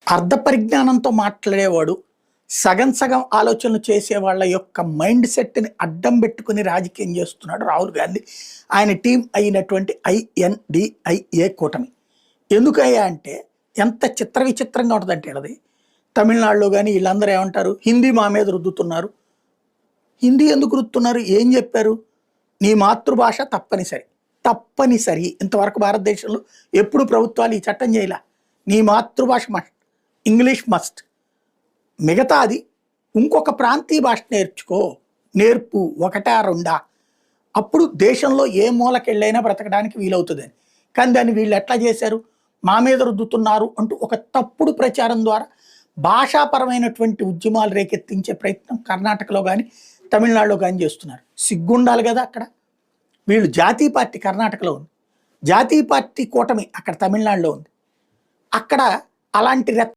అర్ధ పరిజ్ఞానంతో మాట్లాడేవాడు, సగం సగం ఆలోచనలు చేసే వాళ్ళ యొక్క మైండ్ సెట్‌ని అడ్డం పెట్టుకొని రాజకీయం చేస్తున్నాడు రాహుల్ గాంధీ. ఆయన టీమ్ అయినటువంటి ఐఎన్‌డిఐఏ కూటమి. ఎందుకయ్యా అంటే ఎంత చిత్ర విచిత్రంగా ఉంటదంటే ఈళ్ళది. తమిళనాడులో గాని ఈళ్ళందరూ ఏమంటారు? హిందీ మా మీద రుద్దుతున్నారు. హిందీ ఎందుకు రుద్దుతున్నారు? ఏం చెప్పారు? నీ మాతృభాష తప్పనిసరి. తప్పనిసరి. ఇంతవరకు భారతదేశంలో ఎప్పుడు ప్రభుత్వాలు ఈ చట్టం చేయలా. నీ మాతృభాష మస్ట్. English must. మిగతాది ఇంకొక ప్రాంతీయ భాష నేర్చుకో. నేర్పు. ఒకటా రెండా? అప్పుడు దేశంలో ఏ మూలకెళ్ళైనా బ్రతకడానికి వీలవుతుందని. కానీ దాన్ని వీళ్ళు ఎట్లా చేశారు? మా మీద రుద్దుతున్నారు అంటూ ఒక తప్పుడు ప్రచారం ద్వారా భాషాపరమైనటువంటి ఉద్యమాలు రేకెత్తించే ప్రయత్నం కర్ణాటకలో కానీ తమిళనాడులో కానీ చేస్తున్నారు. సిగ్గుండాలి కదా అక్కడ. వీళ్ళు జాతీయ పార్టీ కర్ణాటకలో ఉంది, జాతీయ పార్టీ కూటమి అక్కడ తమిళనాడులో ఉంది. అక్కడ అలాంటి